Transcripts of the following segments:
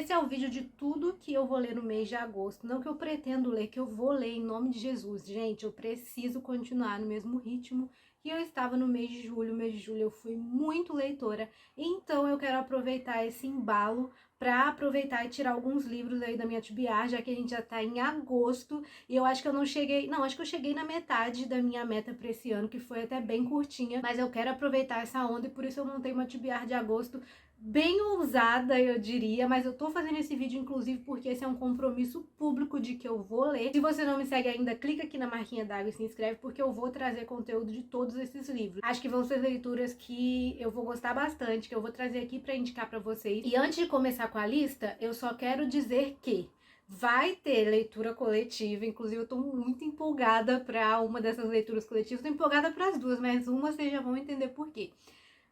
esse é o vídeo de tudo que eu vou ler no mês de agosto. Não que eu pretendo ler, que eu vou ler em nome de Jesus. Gente, eu preciso continuar no mesmo ritmo que eu estava no mês de julho. No mês de julho eu fui muito leitora, então eu quero aproveitar esse embalo para aproveitar e tirar alguns livros aí da minha TBR, já que a gente já tá em agosto, e eu acho que eu não cheguei, não, acho que eu cheguei na metade da minha meta para esse ano, que foi até bem curtinha, mas eu quero aproveitar essa onda e por isso eu montei uma TBR de agosto bem ousada, eu diria, mas eu tô fazendo esse vídeo inclusive porque esse é um compromisso público de que eu vou ler. Se você não me segue ainda, clica aqui na marquinha d'água e se inscreve, porque eu vou trazer conteúdo de todos esses livros. Acho que vão ser leituras que eu vou gostar bastante, que eu vou trazer aqui pra indicar pra vocês. E antes de começar com a lista, eu só quero dizer que vai ter leitura coletiva, inclusive eu tô muito empolgada pra uma dessas leituras coletivas, tô empolgada pras duas, mas uma vocês já vão entender por quê.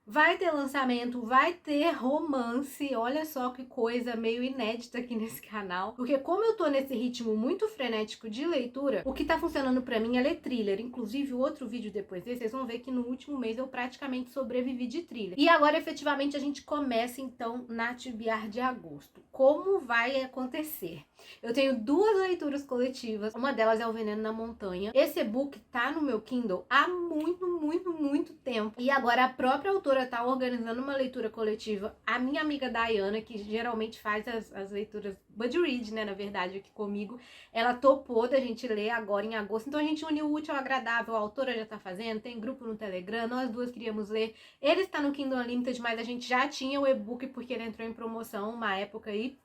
Vai ter lançamento, vai ter romance, olha só que coisa meio inédita aqui nesse canal. Porque como eu tô nesse ritmo muito frenético de leitura, o que tá funcionando pra mim é ler thriller. Inclusive o outro vídeo depois desse, vocês vão ver que no último mês eu praticamente sobrevivi de thriller. E agora efetivamente a gente começa então na TBR de agosto. Como vai acontecer? Eu tenho duas leituras coletivas, uma delas é O Veneno na Montanha. Esse e-book tá no meu Kindle há muito tempo. E agora a própria autora tá organizando uma leitura coletiva. A minha amiga Dayana, que geralmente faz as leituras Buddy Read, né, na verdade, aqui comigo, ela topou da gente ler agora em agosto. Então a gente uniu o útil ao agradável, a autora já tá fazendo, tem grupo no Telegram, nós duas queríamos ler. Ele está no Kindle Unlimited, mas a gente já tinha o e-book porque ele entrou em promoção uma época aí.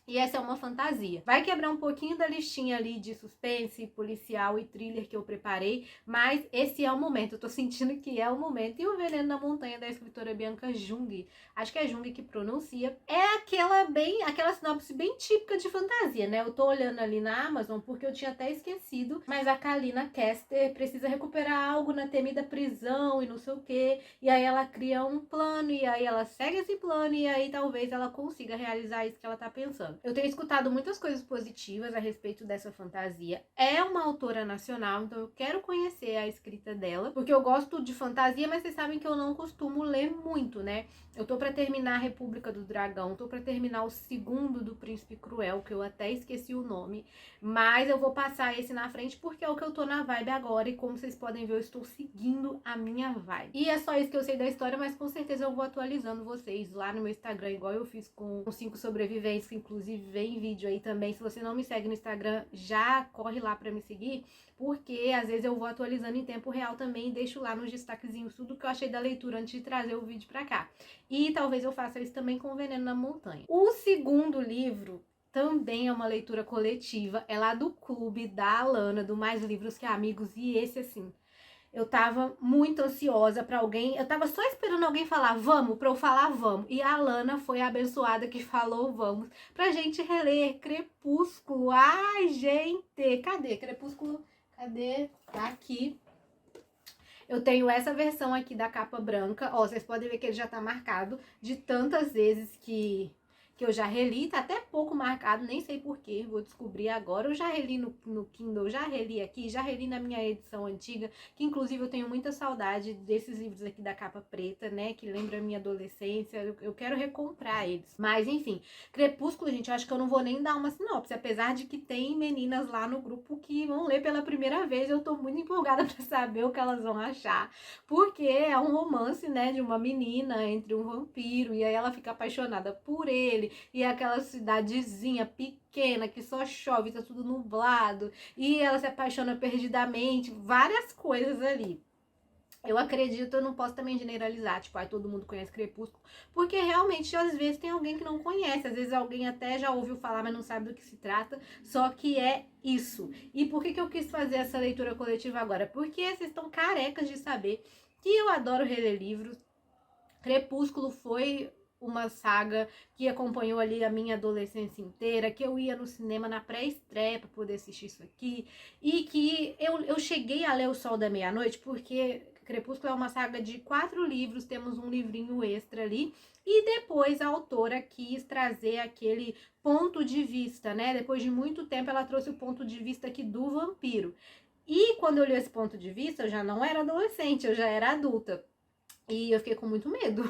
E essa é uma fantasia. Vai quebrar um pouquinho da listinha ali de suspense, policial e thriller que eu preparei, mas esse é o momento, eu tô sentindo que é o momento. E O Veneno na Montanha, da escritora Bianca Jung, acho que é Jung que pronuncia, é aquela sinopse bem típica de fantasia, né? Eu tô olhando ali na Amazon porque eu tinha até esquecido, mas a Kalina Kester precisa recuperar algo na temida prisão e não sei o que, e aí ela cria um plano, e aí ela segue esse plano, e aí talvez ela consiga realizar isso que ela tá pensando. Eu tenho escutado muitas coisas positivas a respeito dessa fantasia. É uma autora nacional, então eu quero conhecer a escrita dela, porque eu gosto de fantasia, mas vocês sabem que eu não costumo ler muito, né? Eu tô pra terminar a República do Dragão, tô pra terminar o segundo do Príncipe Cruel, que eu até esqueci o nome, mas eu vou passar esse na frente porque é o que eu tô na vibe agora, e como vocês podem ver, eu estou seguindo a minha vibe. E é só isso que eu sei da história, mas com certeza eu vou atualizando vocês lá no meu Instagram, igual eu fiz com os 5 sobreviventes, que inclusive vem vídeo aí também. Se você não me segue no Instagram, já corre lá pra me seguir, porque às vezes eu vou atualizando em tempo real também e deixo lá nos destaquezinhos tudo que eu achei da leitura antes de trazer o vídeo pra cá. E talvez eu faça isso também com O Veneno na Montanha. O segundo livro também é uma leitura coletiva, é lá do clube da Alana, do Mais Livros que Amigos, e esse assim, eu tava muito ansiosa pra alguém, eu tava só esperando alguém falar vamos, pra eu falar vamos. E a Alana foi a abençoada que falou vamos, pra gente reler Crepúsculo. Ai, gente, cadê Crepúsculo? Cadê? Tá aqui. Eu tenho essa versão aqui da capa branca, ó, vocês podem ver que ele já tá marcado de tantas vezes que eu já reli, tá até pouco marcado, nem sei porquê, vou descobrir agora. Eu já reli no Kindle, já reli aqui, já reli na minha edição antiga, que inclusive eu tenho muita saudade desses livros aqui da capa preta, né, que lembra a minha adolescência, eu quero recomprar eles. Mas enfim, Crepúsculo, gente, eu acho que eu não vou nem dar uma sinopse, apesar de que tem meninas lá no grupo que vão ler pela primeira vez, eu tô muito empolgada pra saber o que elas vão achar, porque é um romance, né, de uma menina entre um vampiro, e aí ela fica apaixonada por ele, e aquela cidadezinha pequena que só chove, tá tudo nublado, e ela se apaixona perdidamente, várias coisas ali. Eu acredito, eu não posso também generalizar, tipo, todo mundo conhece Crepúsculo, porque realmente, às vezes, tem alguém que não conhece, às vezes alguém até já ouviu falar, mas não sabe do que se trata, só que é isso. E por que eu quis fazer essa leitura coletiva agora? Porque vocês estão carecas de saber que eu adoro reler livros. Crepúsculo foi uma saga que acompanhou ali a minha adolescência inteira, que eu ia no cinema na pré-estreia para poder assistir isso aqui, e que eu cheguei a ler O Sol da Meia-Noite, porque Crepúsculo é uma saga de 4 livros, temos um livrinho extra ali, e depois a autora quis trazer aquele ponto de vista, né? Depois de muito tempo ela trouxe o ponto de vista aqui do vampiro. E quando eu li esse ponto de vista, eu já não era adolescente, eu já era adulta. E eu fiquei com muito medo.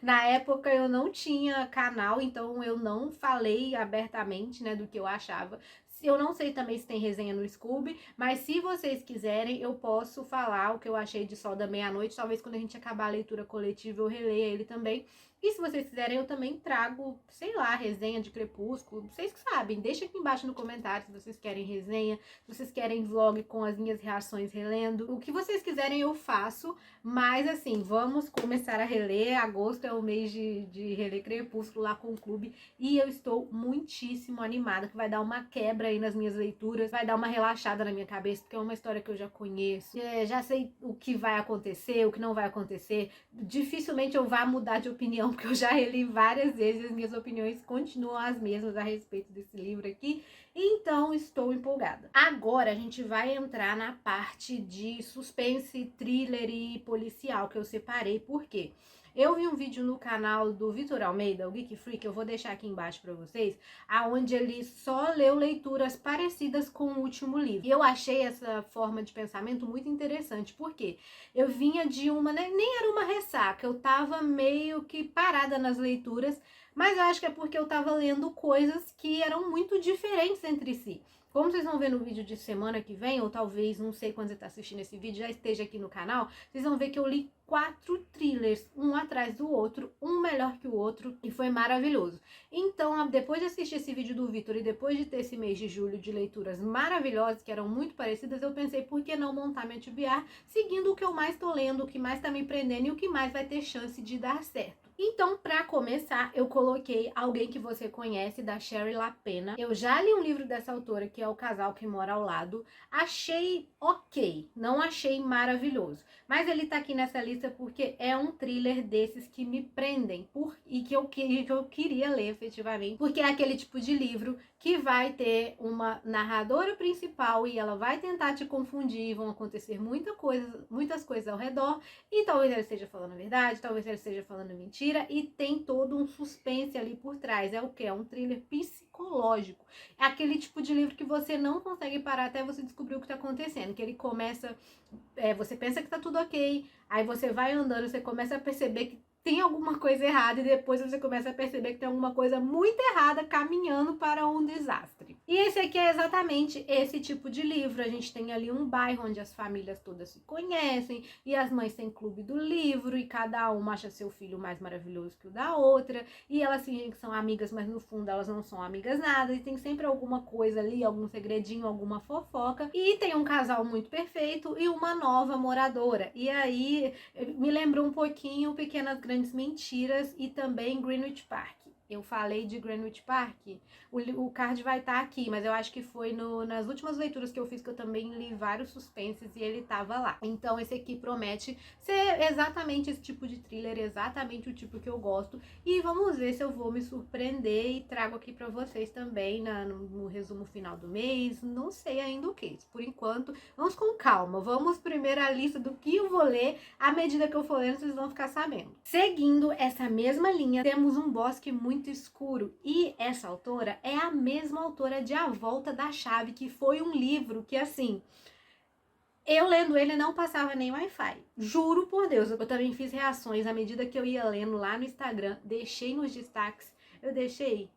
Na época eu não tinha canal, então eu não falei abertamente, né, do que eu achava. Eu não sei também se tem resenha no Scooby, mas se vocês quiserem, eu posso falar o que eu achei de Sol da Meia-Noite. Talvez quando a gente acabar a leitura coletiva eu releia ele também. E se vocês quiserem, eu também trago, sei lá, resenha de Crepúsculo. Vocês que sabem, deixa aqui embaixo no comentário se vocês querem resenha, se vocês querem vlog com as minhas reações relendo. O que vocês quiserem eu faço, mas assim, vamos começar a reler. Agosto é o mês de reler Crepúsculo lá com o clube. E eu estou muitíssimo animada, que vai dar uma quebra aí nas minhas leituras, vai dar uma relaxada na minha cabeça, porque é uma história que eu já conheço. Já sei o que vai acontecer, o que não vai acontecer. Dificilmente eu vá mudar de opinião, porque eu já reli várias vezes e as minhas opiniões continuam as mesmas a respeito desse livro aqui. Então, estou empolgada. Agora, a gente vai entrar na parte de suspense, thriller e policial, que eu separei. Por quê? Eu vi um vídeo no canal do Vitor Almeida, o Geek Freak, eu vou deixar aqui embaixo para vocês, aonde ele só leu leituras parecidas com o último livro. E eu achei essa forma de pensamento muito interessante, porque eu vinha de uma, né, nem era uma ressaca, eu tava meio que parada nas leituras, mas eu acho que é porque eu tava lendo coisas que eram muito diferentes entre si. Como vocês vão ver no vídeo de semana que vem, ou talvez, não sei quando você está assistindo esse vídeo, já esteja aqui no canal, vocês vão ver que eu li 4 thrillers, um atrás do outro, um melhor que o outro, e foi maravilhoso. Então, depois de assistir esse vídeo do Vitor e depois de ter esse mês de julho de leituras maravilhosas, que eram muito parecidas, eu pensei, por que não montar minha TBR seguindo o que eu mais tô lendo, o que mais tá me prendendo e o que mais vai ter chance de dar certo. Então, para começar, eu coloquei Alguém que Você Conhece, da Shari LaPena. Eu já li um livro dessa autora, que é O Casal que Mora ao Lado. Achei ok, não achei maravilhoso. Mas ele tá aqui nessa lista porque é um thriller desses que me prendem e que eu queria ler efetivamente. Porque é aquele tipo de livro que vai ter uma narradora principal e ela vai tentar te confundir, vão acontecer muitas coisas ao redor, e talvez ela esteja falando a verdade, talvez ela esteja falando mentira, e tem todo um suspense ali por trás. É o que? É um thriller psicológico. É aquele tipo de livro que você não consegue parar até você descobrir o que está acontecendo, que ele começa, você pensa que tá tudo ok, aí você vai andando, você começa a perceber que tem alguma coisa errada e depois você começa a perceber que tem alguma coisa muito errada caminhando para um desastre. E esse aqui é exatamente esse tipo de livro. A gente tem ali um bairro onde as famílias todas se conhecem e as mães têm clube do livro e cada uma acha seu filho mais maravilhoso que o da outra e elas fingem que são amigas, mas no fundo elas não são amigas nada e tem sempre alguma coisa ali, algum segredinho, alguma fofoca. E tem um casal muito perfeito e uma nova moradora. E aí me lembrou um pouquinho Pequenas Grandes Mentiras e também Greenwich Park. Eu falei de Greenwich Park, o card vai estar aqui, mas eu acho que foi nas últimas leituras que eu fiz que eu também li vários suspenses e ele tava lá. Então esse aqui promete ser exatamente esse tipo de thriller, exatamente o tipo que eu gosto. E vamos ver se eu vou me surpreender e trago aqui pra vocês também no resumo final do mês. Não sei ainda o que. Por enquanto, vamos com calma. Vamos primeiro à lista do que eu vou ler. À medida que eu for lendo, vocês vão ficar sabendo. Seguindo essa mesma linha, temos Um Bosque Muito Escuro. E essa autora é a mesma autora de A Volta da Chave, que foi um livro que, assim, eu lendo ele não passava nem Wi-Fi. Juro por Deus. Eu também fiz reações à medida que eu ia lendo lá no Instagram. Deixei nos destaques. Eu deixei.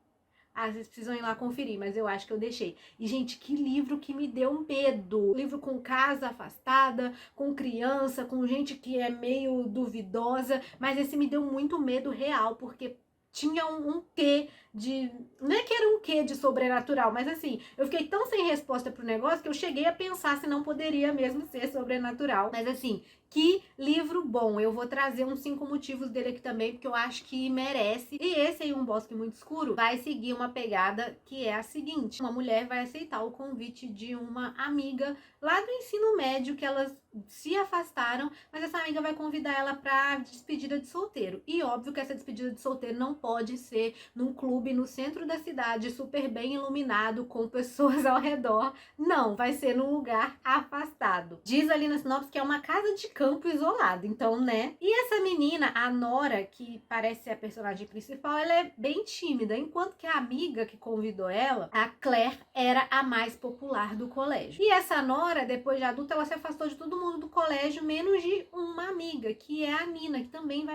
Vocês precisam ir lá conferir, mas eu acho que eu deixei. E, gente, que livro que me deu medo. Livro com casa afastada, com criança, com gente que é meio duvidosa. Mas esse me deu muito medo real, porque tinha um quê de... Não é que era um quê de sobrenatural, mas assim, eu fiquei tão sem resposta pro negócio que eu cheguei a pensar se não poderia mesmo ser sobrenatural. Mas assim, que livro bom. Eu vou trazer uns 5 motivos dele aqui também, porque eu acho que merece. E esse aí, Um Bosque Muito Escuro, vai seguir uma pegada que é a seguinte. Uma mulher vai aceitar o convite de uma amiga lá do ensino médio, que elas se afastaram, mas essa amiga vai convidar ela pra despedida de solteiro. E óbvio que essa despedida de solteiro não pode ser num clube no centro da cidade, super bem iluminado, com pessoas ao redor. Não, vai ser num lugar afastado. Diz ali na sinopse que é uma casa de campo isolada, então, né? E essa menina, a Nora, que parece ser a personagem principal, ela é bem tímida, enquanto que a amiga que convidou ela, a Claire, era a mais popular do colégio. E essa Nora, depois de adulta, ela se afastou de todo mundo do colégio, menos de uma amiga, que é a Nina, que também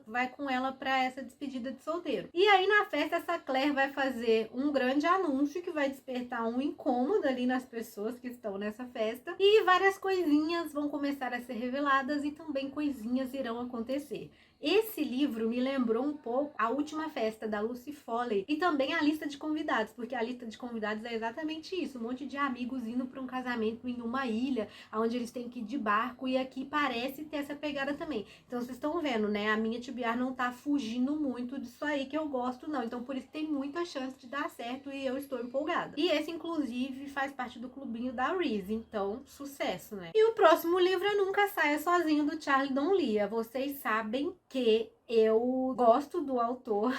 vai com ela para essa despedida de solteiro. E aí na festa essa Claire vai fazer um grande anúncio que vai despertar um incômodo ali nas pessoas que estão nessa festa, e várias coisinhas vão começar a ser reveladas e também coisinhas irão acontecer. Esse livro me lembrou um pouco a última festa da Lucy Foley e também a lista de convidados, porque a lista de convidados é exatamente isso, um monte de amigos indo para um casamento em uma ilha, onde eles têm que ir de barco, e aqui parece ter essa pegada também. Então vocês estão vendo, né, a minha TBR não tá fugindo muito disso aí que eu gosto não, então por isso tem muita chance de dar certo e eu estou empolgada. E esse inclusive faz parte do clubinho da Reese, então sucesso, né? E o próximo livro é Nunca Saia Sozinho, do Charlie Donlia. Vocês sabem que eu gosto do autor,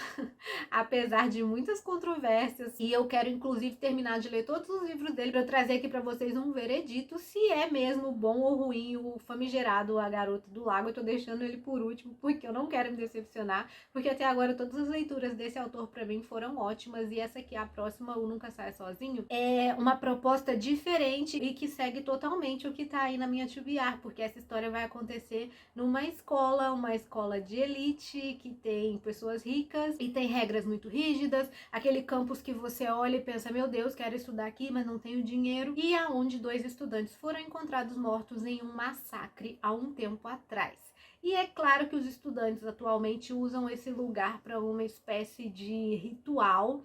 apesar de muitas controvérsias, e eu quero inclusive terminar de ler todos os livros dele para trazer aqui para vocês um veredito se é mesmo bom ou ruim o famigerado A Garota do Lago. Eu tô deixando ele por último porque eu não quero me decepcionar, porque até agora todas as leituras desse autor para mim foram ótimas, e essa aqui, a próxima, o Nunca Saia Sozinho, é uma proposta diferente e que segue totalmente o que tá aí na minha TBR, porque essa história vai acontecer numa escola, uma escola de elite, que tem pessoas ricas e tem regras muito rígidas, aquele campus que você olha e pensa, meu Deus, quero estudar aqui, mas não tenho dinheiro, e aonde 2 estudantes foram encontrados mortos em um massacre há um tempo atrás. E é claro que os estudantes atualmente usam esse lugar para uma espécie de ritual,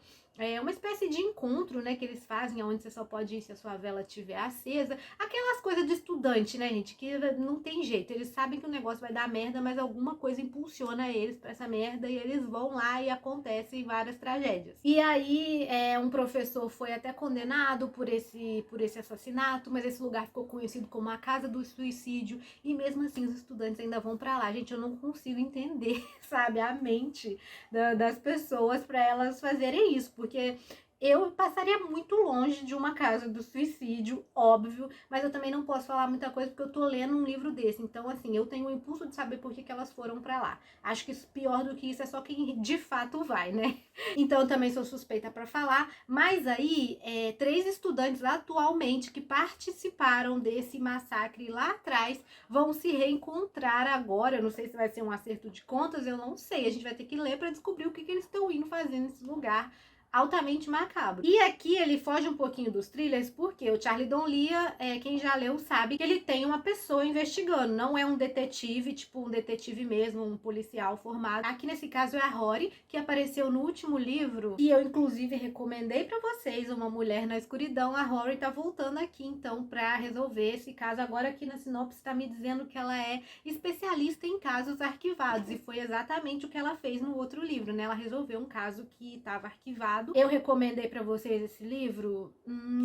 uma espécie de encontro, né, que eles fazem, onde você só pode ir se a sua vela estiver acesa. Aquelas coisas de estudante, né, gente, que não tem jeito. Eles sabem que o negócio vai dar merda, mas alguma coisa impulsiona eles pra essa merda, e eles vão lá e acontecem várias tragédias. E aí, um professor foi até condenado por esse assassinato, mas esse lugar ficou conhecido como a Casa do Suicídio, e mesmo assim os estudantes ainda vão pra lá. Gente, eu não consigo entender, sabe, a mente das pessoas pra elas fazerem isso, porque eu passaria muito longe de uma casa do suicídio, óbvio, mas eu também não posso falar muita coisa porque eu tô lendo um livro desse. Então, assim, eu tenho o impulso de saber por que elas foram pra lá. Acho que pior do que isso é só quem de fato vai, né? Então, eu também sou suspeita pra falar. Mas aí, 3 estudantes atualmente que participaram desse massacre lá atrás vão se reencontrar agora. Eu não sei se vai ser um acerto de contas, eu não sei. A gente vai ter que ler pra descobrir o que eles estão indo fazer nesse lugar altamente macabro. E aqui ele foge um pouquinho dos thrillers, porque o Charlie Donlia, quem já leu sabe que ele tem uma pessoa investigando, não é um detetive, tipo um detetive mesmo, um policial formado. Aqui nesse caso é a Rory, que apareceu no último livro, e eu inclusive recomendei pra vocês, Uma Mulher na Escuridão. A Rory tá voltando aqui então pra resolver esse caso. Agora aqui na sinopse tá me dizendo que ela é especialista em casos arquivados, e foi exatamente o que ela fez no outro livro, né? Ela resolveu um caso que estava arquivado. Eu recomendei pra vocês esse livro,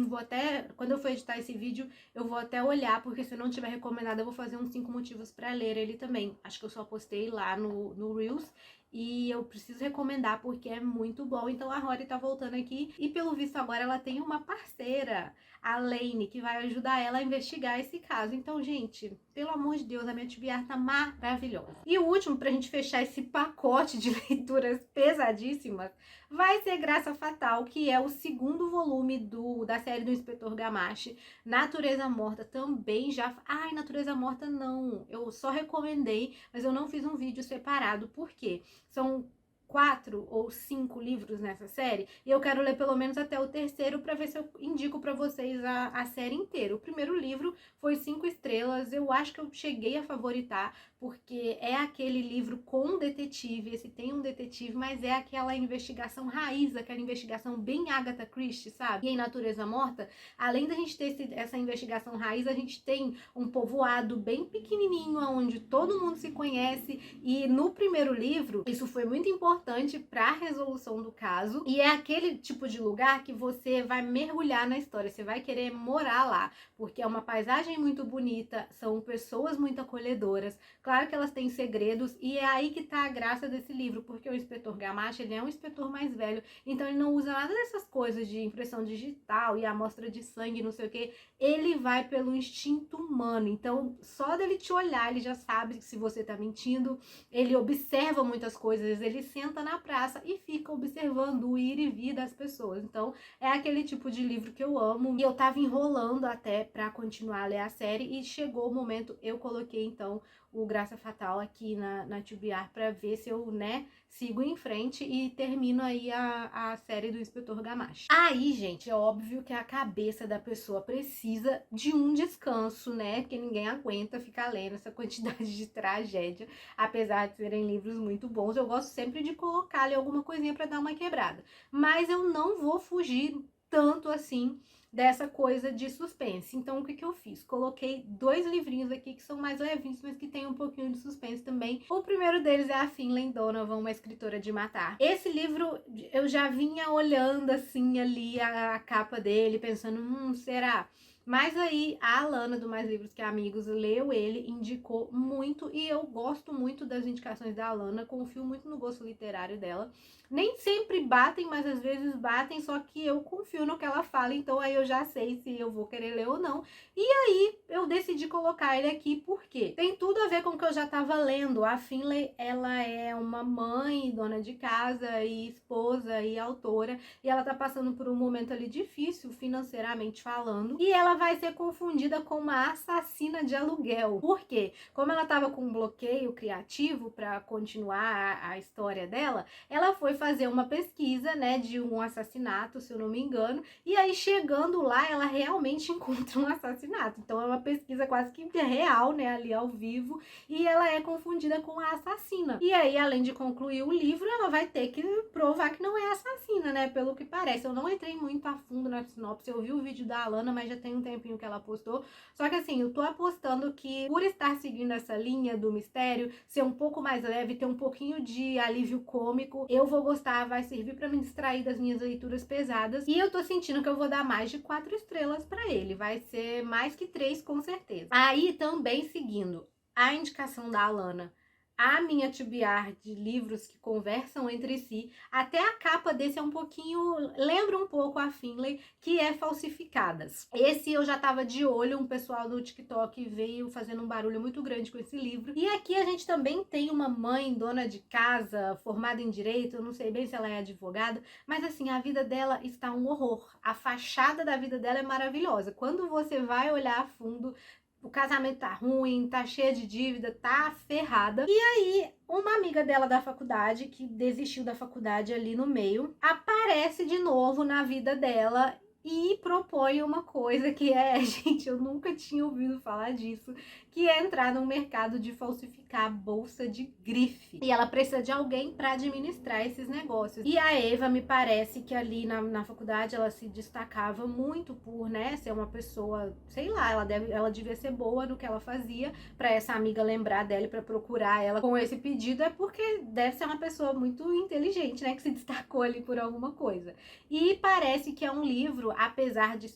vou até, quando eu for editar esse vídeo, eu vou até olhar, porque se eu não tiver recomendado, eu vou fazer uns 5 motivos pra ler ele também. Acho que eu só postei lá no Reels, e eu preciso recomendar porque é muito bom. Então a Rory tá voltando aqui, e pelo visto agora ela tem uma parceira, a Lane, que vai ajudar ela a investigar esse caso. Então, gente, pelo amor de Deus, a minha TBR tá maravilhosa. E o último, pra gente fechar esse pacote de leituras pesadíssimas, vai ser Graça Fatal, que é o 2º volume da série do Inspetor Gamache. Natureza Morta também já... Ai, Natureza Morta não, eu só recomendei, mas eu não fiz um vídeo separado, por quê? São 4 ou 5 livros nessa série, e eu quero ler pelo menos até o 3º para ver se eu indico para vocês a série inteira. O primeiro livro foi 5 estrelas, eu acho que eu cheguei a favoritar, porque é aquele livro com detetive, esse tem um detetive, mas é aquela investigação raiz, aquela investigação bem Agatha Christie, sabe? E em Natureza Morta, além da gente ter essa investigação raiz, a gente tem um povoado bem pequenininho, onde todo mundo se conhece, e no primeiro livro, isso foi muito importante, importante para a resolução do caso e é aquele tipo de lugar que você vai mergulhar na história, você vai querer morar lá, porque é uma paisagem muito bonita, são pessoas muito acolhedoras, claro que elas têm segredos e é aí que tá a graça desse livro, porque o Inspetor Gamache, ele é um inspetor mais velho, então ele não usa nada dessas coisas de impressão digital e amostra de sangue, não sei o que, ele vai pelo instinto humano, então só dele te olhar, ele já sabe se você tá mentindo, ele observa muitas coisas, ele senta na praça e fica observando o ir e vir das pessoas, então é aquele tipo de livro que eu amo, e eu tava enrolando até pra continuar a ler a série, e chegou o momento, eu coloquei então o Graça Fatal aqui na TBR pra ver se eu, né, sigo em frente e termino aí a série do Inspetor Gamache. Aí, gente, é óbvio que a cabeça da pessoa precisa de um descanso, né, porque ninguém aguenta ficar lendo essa quantidade de tragédia, apesar de serem livros muito bons, eu gosto sempre de colocar ali alguma coisinha pra dar uma quebrada, mas eu não vou fugir tanto assim dessa coisa de suspense. Então, o que eu fiz? Coloquei 2 livrinhos aqui que são mais levinhos, mas que tem um pouquinho de suspense também. O primeiro deles é a Finlay Donovan, Uma Escritora de Matar. Esse livro, eu já vinha olhando assim ali a capa dele, pensando, será? Mas aí a Alana, do Mais Livros que Amigos, leu ele, indicou muito, e eu gosto muito das indicações da Alana, confio muito no gosto literário dela. Nem sempre batem, mas às vezes batem, só que eu confio no que ela fala, então aí eu já sei se eu vou querer ler ou não. E aí eu decidi colocar ele aqui porque tem tudo a ver com o que eu já estava lendo. A Finlay, ela é uma mãe, dona de casa e esposa e autora, e ela tá passando por um momento ali difícil financeiramente falando, e ela vai ser confundida com uma assassina de aluguel. Por quê? Como ela tava com um bloqueio criativo para continuar a história dela, ela foi fazer uma pesquisa, né, de um assassinato, se eu não me engano, e aí chegando lá, ela realmente encontra um assassinato. Então é uma pesquisa quase que real, né, ali ao vivo, e ela é confundida com a assassina. E aí, além de concluir o livro, ela vai ter que provar que não é assassina, né, pelo que parece. Eu não entrei muito a fundo na sinopse, eu vi o vídeo da Alana, mas já tem um tempinho que ela postou. Só que assim, eu tô apostando que por estar seguindo essa linha do mistério, ser um pouco mais leve, ter um pouquinho de alívio cômico, eu vou gostar, vai servir pra me distrair das minhas leituras pesadas. E eu tô sentindo que eu vou dar mais de 4 estrelas pra ele, vai ser mais que 3 com certeza. Aí também seguindo a indicação da Alana, a minha TBR de livros que conversam entre si, até a capa desse é um pouquinho, lembra um pouco a Finlay, que é Falsificadas. Esse eu já tava de olho, um pessoal do TikTok veio fazendo um barulho muito grande com esse livro. E aqui a gente também tem uma mãe, dona de casa, formada em direito, eu não sei bem se ela é advogada, mas assim, a vida dela está um horror. A fachada da vida dela é maravilhosa. Quando você vai olhar a fundo, o casamento tá ruim, tá cheia de dívida, tá ferrada. E aí, uma amiga dela da faculdade, que desistiu da faculdade ali no meio, aparece de novo na vida dela e propõe uma coisa que é, gente, eu nunca tinha ouvido falar disso, que é entrar no mercado de falsificar bolsa de grife. E ela precisa de alguém para administrar esses negócios. E a Eva, me parece que ali na faculdade ela se destacava muito por, né, ser uma pessoa, sei lá, ela devia ser boa no que ela fazia, para essa amiga lembrar dela e para procurar ela com esse pedido, é porque deve ser uma pessoa muito inteligente, né, que se destacou ali por alguma coisa. E parece que é um livro, apesar de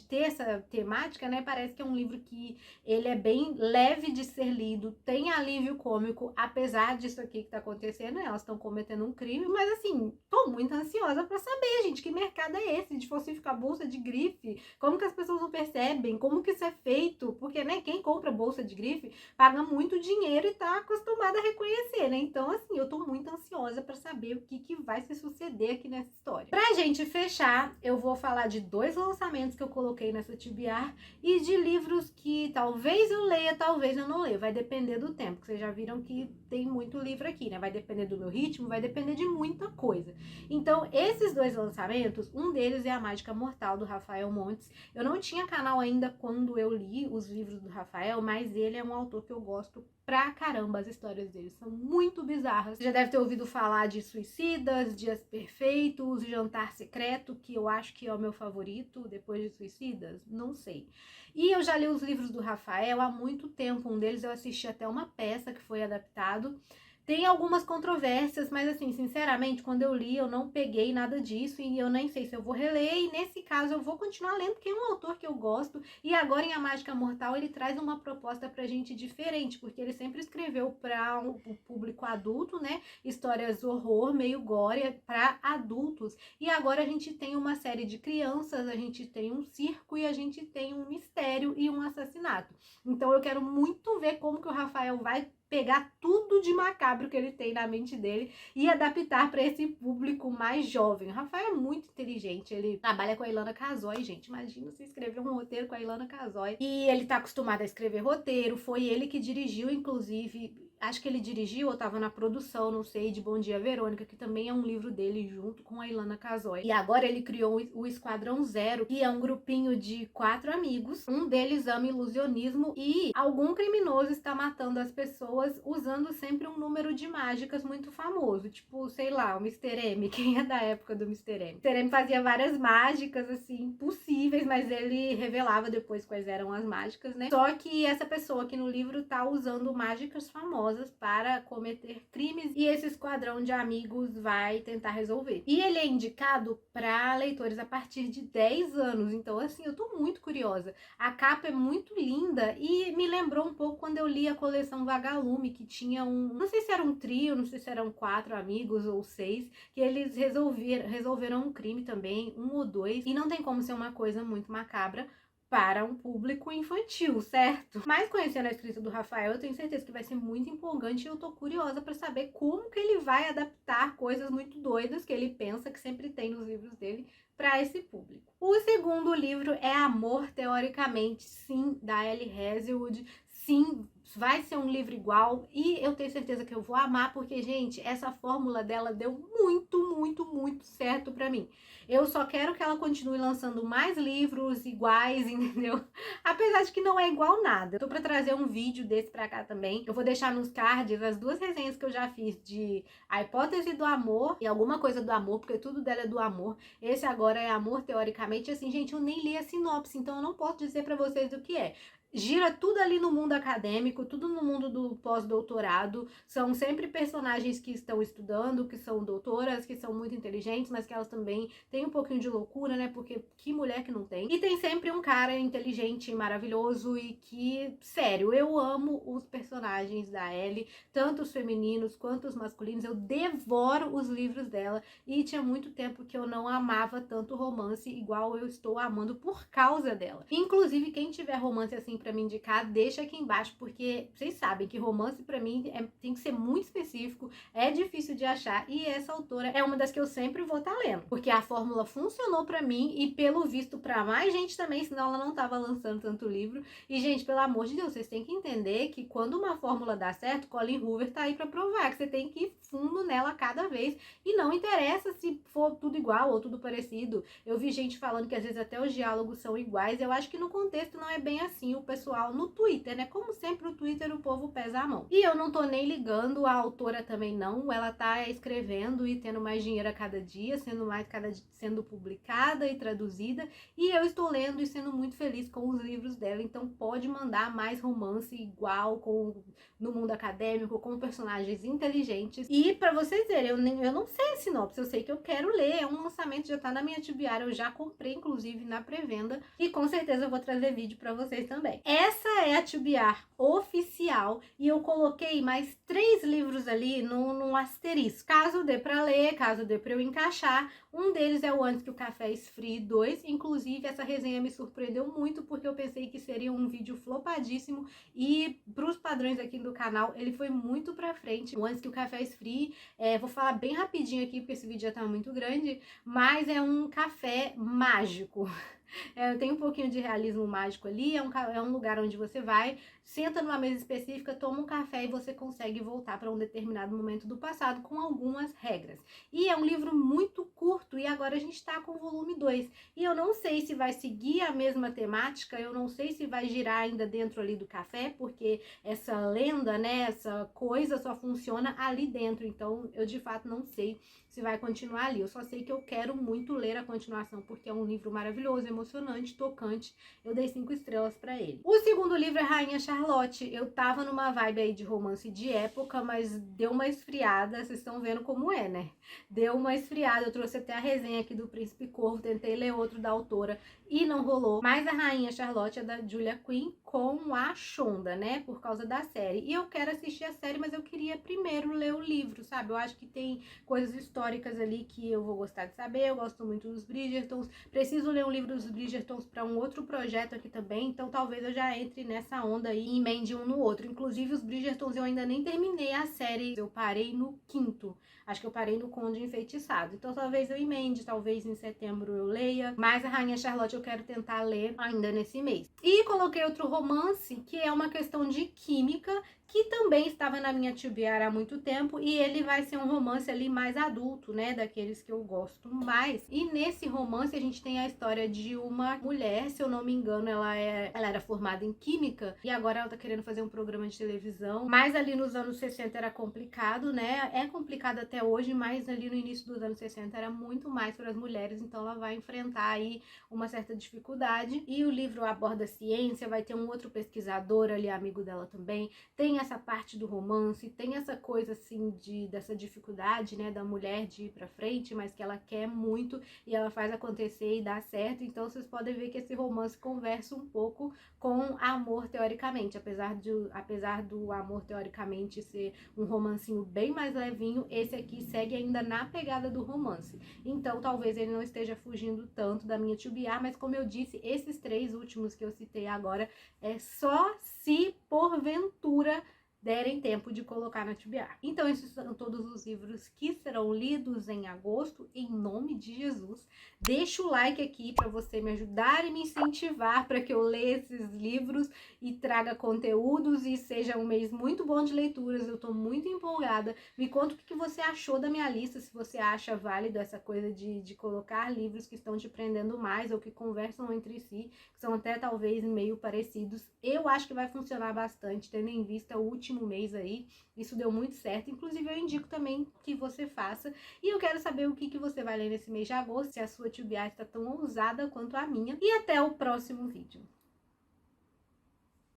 ter essa temática, né, parece que é um livro que ele é bem leve de ser lido, tem alívio cômico, apesar disso aqui que tá acontecendo, né, elas estão cometendo um crime, mas assim, tô muito ansiosa pra saber, gente, que mercado é esse de falsificar bolsa de grife, como que as pessoas não percebem, como que isso é feito, porque, né, quem compra bolsa de grife paga muito dinheiro e tá acostumada a reconhecer, né, então assim, eu tô muito ansiosa pra saber o que vai se suceder aqui nessa história. Pra gente fechar, eu vou falar de 2 lançamentos que eu coloquei nessa TBR e de livros que talvez eu leia, talvez eu não leia, vai depender do tempo, que vocês já viram que tem muito livro aqui, né, vai depender do meu ritmo, vai depender de muita coisa. Então, esses 2 lançamentos, um deles é A Mágica Mortal, do Rafael Montes. Eu não tinha canal ainda quando eu li os livros do Rafael, mas ele é um autor que eu gosto pra caramba, as histórias dele são muito bizarras. Você já deve ter ouvido falar de Suicidas, Dias Perfeitos, Jantar Secreto, que eu acho que é o meu favorito, depois de Suicidas, não sei. E eu já li os livros do Rafael há muito tempo, um deles eu assisti até uma peça que foi adaptado. Tem algumas controvérsias, mas assim, sinceramente, quando eu li, eu não peguei nada disso e eu nem sei se eu vou reler, e nesse caso eu vou continuar lendo, porque é um autor que eu gosto, e agora em A Mágica Mortal ele traz uma proposta pra gente diferente, porque ele sempre escreveu para o público adulto, né, histórias horror, meio gore, para adultos, e agora a gente tem uma série de crianças, a gente tem um circo e a gente tem um mistério e um assassinato. Então eu quero muito ver como que o Rafael vai pegar tudo de macabro que ele tem na mente dele e adaptar para esse público mais jovem. O Rafael é muito inteligente, ele trabalha com a Ilana Casoy, gente, imagina se escrever um roteiro com a Ilana Casoy. E ele tá acostumado a escrever roteiro, foi ele que dirigiu, inclusive, acho que ele dirigiu ou estava na produção, não sei, de Bom Dia Verônica, que também é um livro dele junto com a Ilana Casoy. E agora ele criou o Esquadrão Zero, que é um grupinho de 4 amigos. Um deles ama ilusionismo e algum criminoso está matando as pessoas usando sempre um número de mágicas muito famoso, tipo, sei lá, o Mr. M. Quem é da época do Mr. M? Mr. M fazia várias mágicas, assim, possíveis, mas ele revelava depois quais eram as mágicas, né? Só que essa pessoa aqui no livro tá usando mágicas famosas para cometer crimes e esse esquadrão de amigos vai tentar resolver. E ele é indicado para leitores a partir de 10 anos, então assim, eu tô muito curiosa. A capa é muito linda e me lembrou um pouco quando eu li a coleção Vagalume, que tinha não sei se era um trio, não sei se eram 4 amigos ou 6, que eles resolveram um crime também, um ou dois, e não tem como ser uma coisa muito macabra para um público infantil, certo? Mas conhecendo a escrita do Rafael, eu tenho certeza que vai ser muito empolgante e eu tô curiosa para saber como que ele vai adaptar coisas muito doidas que ele pensa que sempre tem nos livros dele para esse público. O segundo livro é Amor, Teoricamente, sim, da Ellie Hazelwood. Sim, vai ser um livro igual e eu tenho certeza que eu vou amar, porque, gente, essa fórmula dela deu muito certo pra mim. Eu só quero que ela continue lançando mais livros iguais, entendeu? Apesar de que não é igual nada. Eu tô pra trazer um vídeo desse pra cá também. Eu vou deixar nos cards as 2 resenhas que eu já fiz de A Hipótese do Amor e alguma coisa do amor, porque tudo dela é do amor. Esse agora é Amor, Teoricamente. Assim, gente, eu nem li a sinopse, então eu não posso dizer pra vocês o que é. Gira tudo ali no mundo acadêmico, tudo no mundo do pós-doutorado. São sempre personagens que estão estudando, que são doutoras, que são muito inteligentes, mas que elas também têm um pouquinho de loucura, né? Porque que mulher que não tem? E tem sempre um cara inteligente, maravilhoso e que, sério, eu amo os personagens da Ellie, tanto os femininos quanto os masculinos. Eu devoro os livros dela e tinha muito tempo que eu não amava tanto romance igual eu estou amando por causa dela. Inclusive, quem tiver romance assim pra me indicar, deixa aqui embaixo, porque vocês sabem que romance pra mim tem que ser muito específico, é difícil de achar, e essa autora é uma das que eu sempre vou estar lendo, porque a fórmula funcionou pra mim e pelo visto pra mais gente também, senão ela não tava lançando tanto livro. E gente, pelo amor de Deus, vocês têm que entender que quando uma fórmula dá certo, Colleen Hoover tá aí pra provar que você tem que ir fundo nela cada vez, e não interessa se for tudo igual ou tudo parecido. Eu vi gente falando que às vezes até os diálogos são iguais, eu acho que no contexto não é bem assim. O pessoal no Twitter, né? Como sempre, o Twitter o povo pesa a mão. E eu não tô nem ligando, a autora também não. Ela tá escrevendo e tendo mais dinheiro a cada dia, sendo publicada e traduzida. E eu estou lendo e sendo muito feliz com os livros dela. Então pode mandar mais romance igual no mundo acadêmico, com personagens inteligentes. E pra vocês verem, eu não sei a sinopse, eu sei que eu quero ler. É um lançamento, já tá na minha TBR, eu já comprei, inclusive, na pré-venda. E com certeza eu vou trazer vídeo pra vocês também. Essa é a TBR oficial e eu coloquei mais 3 livros ali num asterisco. Caso dê pra ler, caso dê pra eu encaixar. Um deles é o Antes que o Café Esfrie 2. Inclusive, essa resenha me surpreendeu muito porque eu pensei que seria um vídeo flopadíssimo e pros padrões aqui do canal, ele foi muito pra frente. O Antes que o Café Esfrie, vou falar bem rapidinho aqui porque esse vídeo já tá muito grande, mas é um café mágico. Tem um pouquinho de realismo mágico ali, é um lugar onde você vai, senta numa mesa específica, toma um café e você consegue voltar para um determinado momento do passado com algumas regras. E é um livro muito curto e agora a gente está com o volume 2. E eu não sei se vai seguir a mesma temática, eu não sei se vai girar ainda dentro ali do café, porque essa lenda, né, essa coisa só funciona ali dentro, então eu de fato não sei se vai continuar ali. Eu só sei que eu quero muito ler a continuação, porque é um livro maravilhoso, emocionante, tocante. Eu dei 5 estrelas pra ele. O segundo livro é Rainha Charlotte. Eu tava numa vibe aí de romance de época, mas deu uma esfriada. Vocês estão vendo como é, né? Deu uma esfriada. Eu trouxe até a resenha aqui do Príncipe Corvo, tentei ler outro da autora e não rolou. Mas a Rainha Charlotte é da Julia Quinn com a Shonda, né? Por causa da série. E eu quero assistir a série, mas eu queria primeiro ler o livro, sabe? Eu acho que tem coisas históricas ali que eu vou gostar de saber. Eu gosto muito dos Bridgertons. Preciso ler um livro dos Bridgertons para um outro projeto aqui também. Então talvez eu já entre nessa onda aí e emende um no outro. Inclusive os Bridgertons eu ainda nem terminei a série. Eu parei no 5º. Acho que eu parei no Conde Enfeitiçado. Então talvez eu emende, talvez em setembro eu leia. Mas a Rainha Charlotte eu quero tentar ler ainda nesse mês. E coloquei outro romance, que é uma questão de química, que também estava na minha TBR há muito tempo, e ele vai ser um romance ali mais adulto, né, daqueles que eu gosto mais. E nesse romance a gente tem a história de uma mulher, se eu não me engano, ela era formada em química, e agora ela tá querendo fazer um programa de televisão, mas ali nos anos 60 era complicado, né, é complicado até hoje, mas ali no início dos anos 60 era muito mais para as mulheres, então ela vai enfrentar aí uma certa dificuldade, e o livro aborda ciência, vai ter um outro pesquisador ali, amigo dela também, tem essa parte do romance, tem essa coisa assim dessa dificuldade, né, da mulher de ir pra frente, mas que ela quer muito e ela faz acontecer e dá certo. Então vocês podem ver que esse romance conversa um pouco com amor teoricamente, apesar do amor teoricamente ser um romancinho bem mais levinho, esse aqui segue ainda na pegada do romance. Então talvez ele não esteja fugindo tanto da minha TBR, mas como eu disse, esses 3 últimos que eu citei agora é só se porventura derem tempo de colocar na TBR. Então esses são todos os livros que serão lidos em agosto, em nome de Jesus. Deixa o like aqui para você me ajudar e me incentivar para que eu leia esses livros e traga conteúdos e seja um mês muito bom de leituras. Eu tô muito empolgada. Me conta o que você achou da minha lista, se você acha válido essa coisa de colocar livros que estão te prendendo mais ou que conversam entre si, que são até talvez meio parecidos. Eu acho que vai funcionar bastante, tendo em vista o último mês aí, isso deu muito certo. Inclusive eu indico também que você faça, e eu quero saber o que você vai ler nesse mês de agosto, se a sua TBR está tão ousada quanto a minha, e até o próximo vídeo.